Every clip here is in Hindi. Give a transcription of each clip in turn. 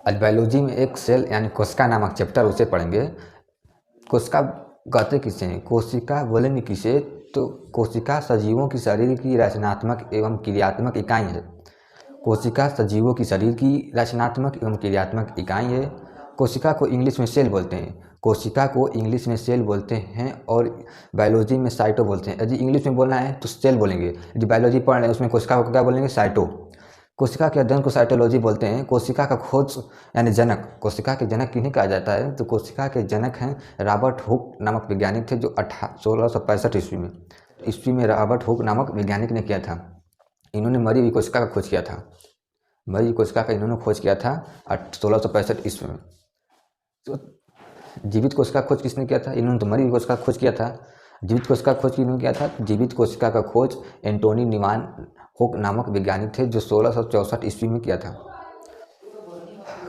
आज बायोलॉजी में एक सेल यानी कोशिका नामक चैप्टर उसे पढ़ेंगे। कोशिका कहते किसे हैं? कोशिका बोलेंगे किसे? तो कोशिका सजीवों की शरीर की रचनात्मक एवं क्रियात्मक इकाई है। कोशिका सजीवों की शरीर की रचनात्मक एवं क्रियात्मक इकाई है। कोशिका को इंग्लिश में सेल बोलते हैं। कोशिका को इंग्लिश में सेल बोलते हैं और बायोलॉजी में साइटो बोलते हैं। यदि इंग्लिश में बोलना है तो सेल बोलेंगे, यदि बायोलॉजी पढ़ रहे हैं उसमें कोशिका को क्या बोलेंगे? साइटो। कोशिका के अध्ययन को साइटोलॉजी बोलते हैं। कोशिका का खोज यानी जनक, कोशिका के जनक किन्हें कहा जाता है? तो कोशिका के जनक हैं रॉबर्ट हुक नामक वैज्ञानिक थे, जो 1665 ईस्वी में रॉबर्ट हुक नामक वैज्ञानिक ने किया था। इन्होंने मरी हुई कोशिका का खोज किया था। मरी हुई कोशिका का इन्होंने खोज किया था 1665 ईस्वी में। तो जीवित कोशिका का खोज किसने किया था? इन्होंने तो मरी हुई कोशिका का खोज किया था। जीवित कोशिका का खोज किन्होंने किया था? जीवित कोशिका का खोज एंटोनी न्यूमान हुक नामक वैज्ञानिक थे, जो 1664 ईस्वी में किया था।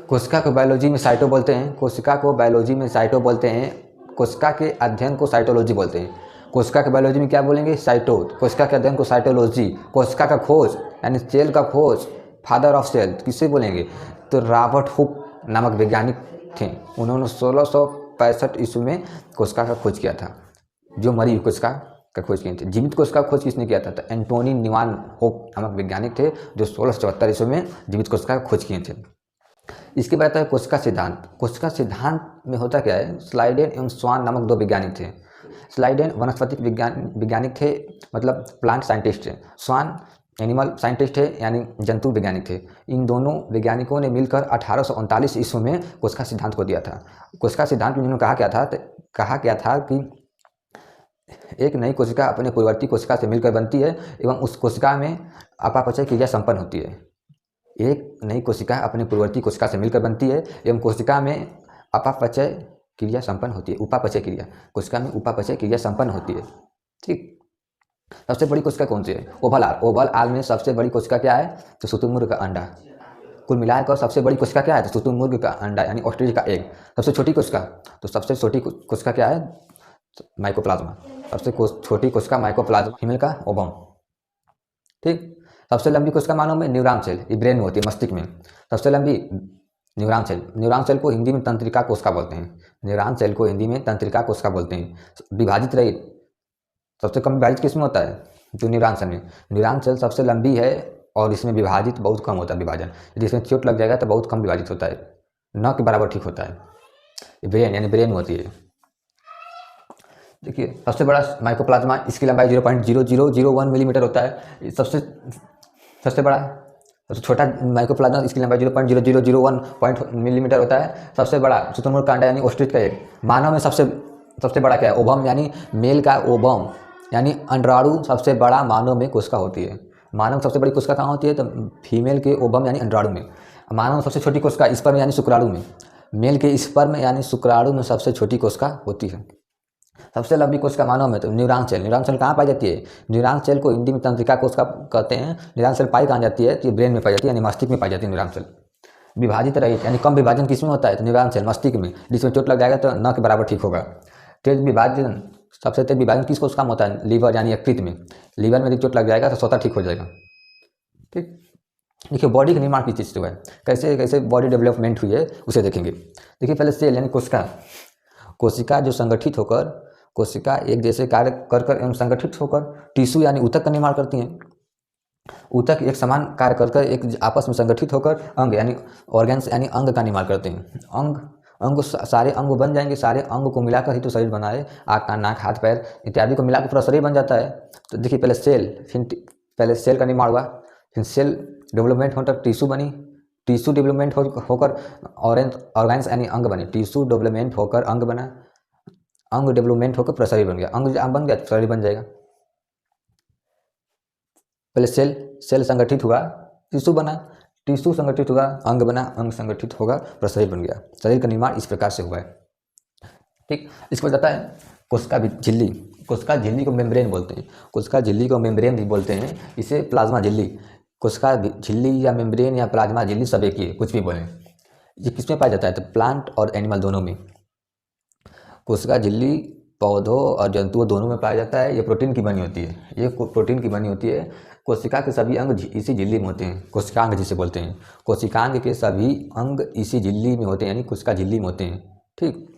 कोशिका को बायोलॉजी में साइटो बोलते हैं। कोशिका को बायोलॉजी में साइटो बोलते हैं। कोशिका के अध्ययन को साइटोलॉजी बोलते हैं। कोशिका के बायोलॉजी में क्या बोलेंगे? साइटो। कोशिका के अध्ययन को साइटोलॉजी। कोशिका का खोज यानी सेल का खोज, फादर ऑफ सेल किसे बोलेंगे? तो रॉबर्ट हुक नामक वैज्ञानिक थे। उन्होंने 1665 ईस्वी में कोशिका का खोज किया था, जो मरी हुई कोशिका का खोज किए थे। जीवित कोशिका का खोज किसने किया था? तो एंटोनी न्यूमान हुक नामक वैज्ञानिक थे, जो 1674 ईस्वी में जीवित कोशिका का खोज किए थे। इसके बाद आता है कोशिका सिद्धांत। कोशिका सिद्धांत में होता क्या है? स्लाइडेन एवं स्वान नामक दो वैज्ञानिक थे। स्लाइडेन वनस्पतिक वैज्ञानिक थे, मतलब प्लांट साइंटिस्ट थे। स्वान एनिमल साइंटिस्ट है, यानी जंतु वैज्ञानिक थे। इन दोनों वैज्ञानिकों ने मिलकर 1839 ईस्वी में कोशिका सिद्धांत को दिया था। कोशिका सिद्धांत में उन्होंने कहा क्या था कि एक नई कोशिका अपने पूर्ववर्ती कोशिका से मिलकर बनती है एवं उस कोशिका में अपापचय क्रिया संपन्न होती है। एक नई कोशिका अपने पूर्ववर्ती कोशिका से मिलकर बनती है एवं कोशिका में अपापचय क्रिया संपन्न होती है। उपापचय क्रिया, कोशिका में उपापचय क्रिया संपन्न होती है। ठीक। सबसे बड़ी कोशिका कौन सी है? ओवल आल। ओवल आल में सबसे बड़ी कोशिका क्या है? तो शुतुरमुर्ग का अंडा। कुल मिलाकर सबसे बड़ी कोशिका क्या है? तो शुतुरमुर्ग का अंडा यानी ऑस्ट्रिच का एग। सबसे छोटी कोशिका, तो सबसे छोटी कोशिका क्या है? माइकोप्लाज्मा। सबसे छोटी कोशिका माइकोप्लाज्मा, फीमेल का ओवम। ठीक। सबसे लंबी कोशिका मानव में न्यूरॉन सेल, ये ब्रेन में होती है, मस्तिष्क में। सबसे लंबी न्यूरॉन सेल। न्यूरॉन सेल को हिंदी में तंत्रिका कोशिका बोलते हैं। न्यूरॉन सेल को हिंदी में तंत्रिका कोशिका बोलते हैं। विभाजित रही सबसे कम विभाजित किसमें होता है? जो न्यूरॉन सेल में। न्यूरॉन सेल सबसे लंबी है और इसमें विभाजित बहुत कम होता है विभाजन। यदि इसमें चोट लग जाएगा तो बहुत कम विभाजित होता है, न के बराबर ठीक होता है। ब्रेन यानी ब्रेन में होती है। देखिए सबसे बड़ा माइकोप्लाज्मा, इसकी लंबाई 0.0001 मिलीमीटर होता है। सबसे बड़ा, सबसे छोटा माइकोप्लाज्मा, इसकी लंबाई 0.0001 मिलीमीटर होता है। सबसे बड़ा शुतुरमुर्ग का अंडा यानी ऑस्ट्रिच का एग। मानव में सबसे बड़ा क्या है? ओवम यानी मेल का ओवम यानी अंडाणु सबसे बड़ा मानव में कोशिका होती है। मानव सबसे बड़ी कोशिका कहाँ होती है? तो फीमेल के ओवम यानी अंडाणु में। मानव सबसे छोटी कोशिका स्पर्म यानी शुक्राणु में। मेल के स्पर्म यानी शुक्राणु में सबसे छोटी कोशिका होती है। सबसे लंबी कोशिका मानव में तो न्यूरॉन सेल। न्यूरॉन सेल कहाँ पाई जाती है? न्यूरॉन सेल को हिंदी में तंत्रिका कोशिका कहते हैं। न्यूरॉन सेल पाई कहाँ जाती है? तो ब्रेन में पाई जाती है, यानी मस्तिष्क में पाई जाती है न्यूरॉन सेल। विभाजित रहित यानी कम विभाजन किसमें होता है? तो न्यूरॉन सेल, मस्तिष्क में। जिसमें चोट लग जाएगा तो न के बराबर ठीक होगा। तेज विभाजन, सबसे तेज विभाजन किस कोशिका में होता है? लीवर यानी यकृत में। लीवर में यदि चोट लग जाएगा तो स्वतः ठीक हो जाएगा। ठीक। देखिए बॉडी का निर्माण किस चीज़ से हुआ है, कैसे कैसे बॉडी डेवलपमेंट हुई है उसे देखेंगे। देखिए पहले सेल यानी कोशिका। कोशिका जो संगठित होकर, कोशिका एक जैसे कार्य कर एवं संगठित होकर टिश्यू यानी ऊतक का निर्माण करती हैं। ऊतक एक समान कार्य कर एक आपस में संगठित होकर अंग यानी ऑर्गन्स यानी अंग का निर्माण करते हैं। सारे अंग बन जाएंगे। सारे अंग को मिलाकर ही तो शरीर बना है। आँख, कान, नाक, हाथ, पैर इत्यादि को मिलाकर पूरा शरीर बन जाता है। तो देखिए पहले सेल, फिर पहले सेल का निर्माण हुआ, फिर सेल डेवलपमेंट होकर टिश्यू बनी। टिश्यू डेवलपमेंट होकर ऑर्गन्स यानी अंग बने। टिश्यू डेवलपमेंट होकर अंग बना। अंग डेवलपमेंट होकर पूरा शरीर बन गया। अंग बन गया तो शरीर बन जाएगा। पहले सेल संगठित हुआ, टिश्यू बना, टिश्यू संगठित हुआ, अंग बना, अंग संगठित होगा, पूरा शरीर बन गया। शरीर का निर्माण इस प्रकार से हुआ है। ठीक। इसको बताता है कोशिका झिल्ली। कोशिका झिल्ली को मेम्ब्रेन बोलते हैं। कोशिका झिल्ली को मेम्ब्रेन भी बोलते हैं। इसे प्लाज्मा झिल्ली, कोशिका झिल्ली या मेम्ब्रेन या प्लाज्मा झिल्ली सब एक ही है, कुछ भी बोलें। ये किसमें पाया जाता है? तो प्लांट और एनिमल दोनों में। कोशिका झिल्ली पौधों और जंतुओं दोनों में पाया जाता है। ये प्रोटीन की बनी होती है। ये प्रोटीन की बनी होती है। कोशिका के सभी अंग इसी झिल्ली में होते हैं, कोशिकांग जिसे बोलते हैं। कोशिकांग के सभी अंग इसी झिल्ली में होते हैं, यानी कोशिका झिल्ली में होते हैं। ठीक,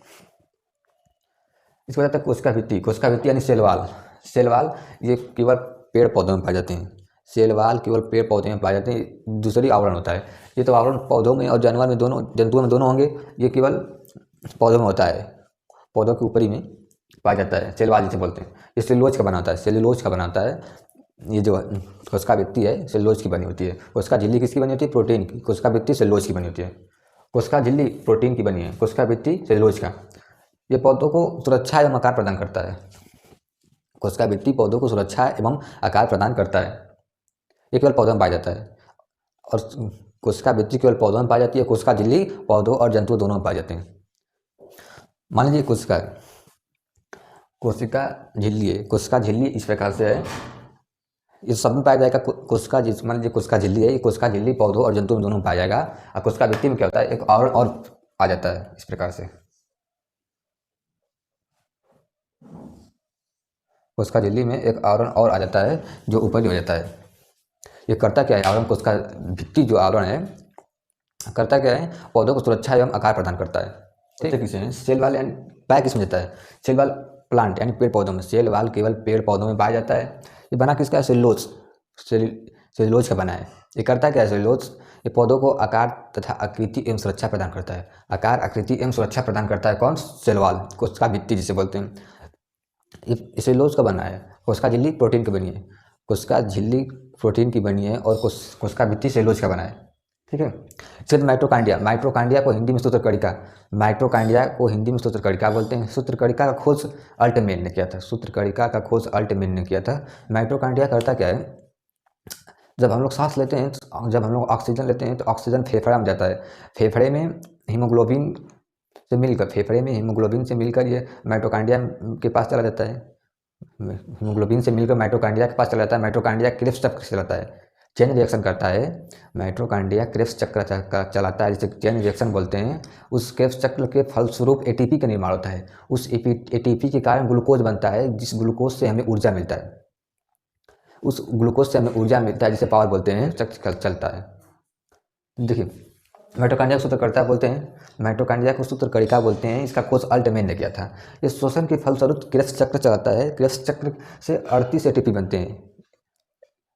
इसको कहते हैं कोशिका भित्ति। कोशिका भित्ति यानी सेल वाल। सेल वाल ये केवल पेड़ पौधों में पाए जाते हैं। सेल वाल केवल पेड़ पौधे में पाए जाते हैं, दूसरी आवरण होता है। ये तो आवरण पौधों में और जानवर में दोनों, जंतुओं में दोनों होंगे, ये केवल पौधों में होता है, पौधों के ऊपरी में पाया जाता है। सेल वाल जिसे बोलते हैं। ये सेलुलोज का बना होता है, सेलुलोज का बना होता है। ये जो कोशिका भित्ति है सेलुलोज की बनी होती है। कोशिका झिल्ली किसकी बनी होती है? प्रोटीन की। कोशिका भित्ति सेलुलोज की बनी होती है। कोशिका झिल्ली प्रोटीन की बनी है, कोशिका भित्ति सेलुलोज का। ये पौधों को सुरक्षा एवं आकार प्रदान करता है। कोशिका भित्ति पौधों को सुरक्षा एवं आकार प्रदान करता है। ये केवल पौधों में पाया जाता है, और कोशिका भित्ति केवल पौधों में पाई जाती है। कोशिका झिल्ली पौधों और जंतुओं दोनों में पाए जाते हैं। मान लीजिए कोशिका झिल्ली है। कोशिका झिल्ली इस प्रकार से है, ये सब में पाया जाएगा। कोशिका मान लीजिए कोशिका झिल्ली है, ये कोशिका झिल्ली पौधों और जंतुओं में दोनों में पाया जाएगा। और कोशिका भित्ति में क्या होता है? एक और आ जाता है इस प्रकार से। कोशिका झिल्ली में एक आवरण और आ जाता है जो ऊपर हो जाता है। ये करता क्या है? आवरण कोशिका भित्ति जो आवरण है करता क्या है? पौधों को सुरक्षा एवं आकार प्रदान करता है। ठीक है, सेल वाल यानी पाया किसमें जाता है? सेल वाल प्लांट यानी पेड़ पौधों में। सेल वाल केवल पेड़ पौधों में पाया जाता है। ये बना किसका है? सेलुलोज। सेलुलोज का बना है। ये करता क्या है? सेलुलोज ये पौधों को आकार तथा आकृति एवं सुरक्षा प्रदान करता है। आकार, आकृति एवं सुरक्षा प्रदान करता है कौन? सेल वाल, कोशिका भित्ति जिसे बोलते हैं। ये सेलुलोज का बना है। कोशिका झिल्ली प्रोटीन की बनी है। कोशिका झिल्ली प्रोटीन की बनी है और कोशिका भित्ति सेलुलोज का बना है। ठीक है। इसके बाद माइटोकांड्रिया। माइटोकांड्रिया को हिंदी में सूत्रकणिका, माइटोकांड्रिया को हिंदी में सूत्रकणिका बोलते हैं। सूत्रकणिका का खोज अल्टमेन ने किया था। सूत्रकणिका का खोज अल्टमेन ने किया था। माइटोकांड्रिया करता क्या है? जब हम लोग सांस लेते हैं, जब हम लोग ऑक्सीजन लेते हैं तो ऑक्सीजन फेफड़ा में जाता है। फेफड़े में हीमोग्लोबिन से मिलकर ये माइटोकांड्रिया के पास चला जाता है। हीमोग्लोबिन से मिलकर माइटोकांड्रिया के पास चला जाता है। माइटोकांड्रिया क्रेब्स चक्र चलाता है, चेन रिएक्शन करता है। माइटोकांड्रिया क्रेब्स चक्र चलाता है, जिसे चेन रिएक्शन बोलते हैं। उस क्रेब्स चक्र के फलस्वरूप एटीपी का निर्माण होता है। उस एटीपी के कारण ग्लूकोज बनता है, जिस ग्लूकोज से हमें ऊर्जा मिलता है। उस ग्लूकोज से हमें ऊर्जा मिलता है जिसे पावर बोलते हैं, चक्र चलता है। देखिए, माइटोकांड्रिया को सूत्रकर्ता बोलते हैं, माइटोकांड्रिया को सूत्रकणिका बोलते हैं। इसका खोज अल्टमेन ने किया था। ये श्वसन के फलस्वरूप क्रेब्स चक्र चलाता है। क्रेब्स चक्र से 38 एटीपी बनते हैं।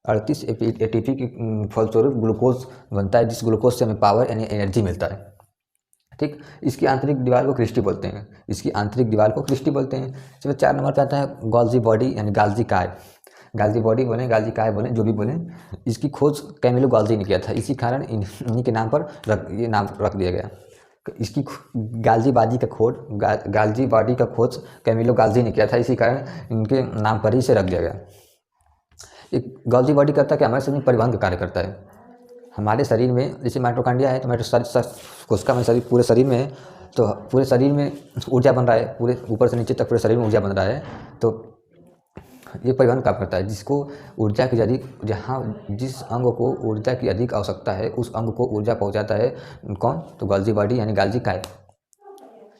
38 एटीपी के फलस्वरूप ग्लूकोज बनता है, जिस ग्लूकोज से हमें पावर यानी एनर्जी मिलता है। ठीक, इसकी आंतरिक दीवार को क्रिस्टी बोलते हैं। इसकी आंतरिक दीवार को क्रिस्टी बोलते हैं। इसमें 4 नंबर पे आता है गोल्जी बॉडी यानी गाल्जी काय। गाल्जी बॉडी बोलें, गाल्जी काय बोलें, जो भी बोलें। इसकी खोज कैमिलो गाल्जी ने किया था। इसी कारण इन्हीं के नाम पर ये नाम रख दिया गया। इसकी गाल्जी बॉडी का खोज कैमिलो गाल्जी ने किया था। इसी कारण इनके नाम पर ही इसे रख दिया गया। एक गाल्जी बॉडी करता क्या? हमारे शरीर में परिवहन का कार्य करता है। हमारे शरीर में जैसे माइटोकांड्रिया है तो कोशिका में शरीर, पूरे शरीर में है, तो पूरे शरीर में ऊर्जा बन रहा है। पूरे ऊपर से नीचे तक पूरे शरीर में ऊर्जा बन रहा है। तो ये परिवहन काम करता है, जिसको ऊर्जा की अधिक, जिस अंग को ऊर्जा की अधिक आवश्यकता है उस अंग को ऊर्जा पहुंचाता है कौन? तो गाल्जी बॉडी यानी गाल्जी काय।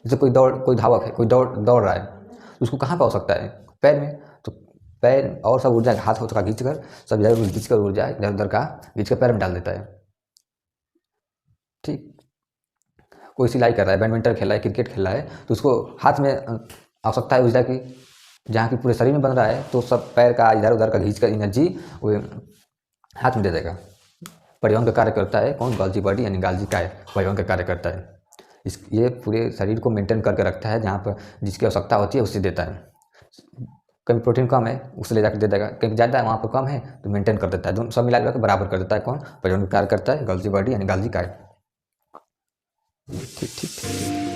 जैसे कोई धावक है, कोई दौड़ रहा है, उसको कहाँ पर आवश्यकता है? पैर में। तो पैर और सब ऊर्जा हाथ का खींचकर, सब इधर खींचकर ऊर्जा इधर उधर का खींचकर पैर में डाल देता है। ठीक, कोई सिलाई कर रहा है, बैडमिंटन खेल रहा है, क्रिकेट खेल रहा है, तो उसको हाथ में आवश्यकता है ऊर्जा की, जहाँ की पूरे शरीर में बन रहा है, तो सब पैर का इधर उधर का खींचकर एनर्जी वो हाथ में दे देगा। परिवहन का कार्य करता है कौन? गाल्जी बॉडी यानी गाल्जी काय परिवहन का कार्य करता है। ये पूरे शरीर को मेंटेन करके रखता है, जहाँ पर जिसकी आवश्यकता होती है उसे देता है। कहीं प्रोटीन कम है उसे ले जाकर दे देगा, कहीं ज़्यादा है वहाँ पर कम है तो मेंटेन कर देता है। दोनों सब मिला के बराबर कर देता है कौन? परिवहन का कार्य करता है गाल्जी बॉडी यानी गाल्जी काय। ठीक ठीक।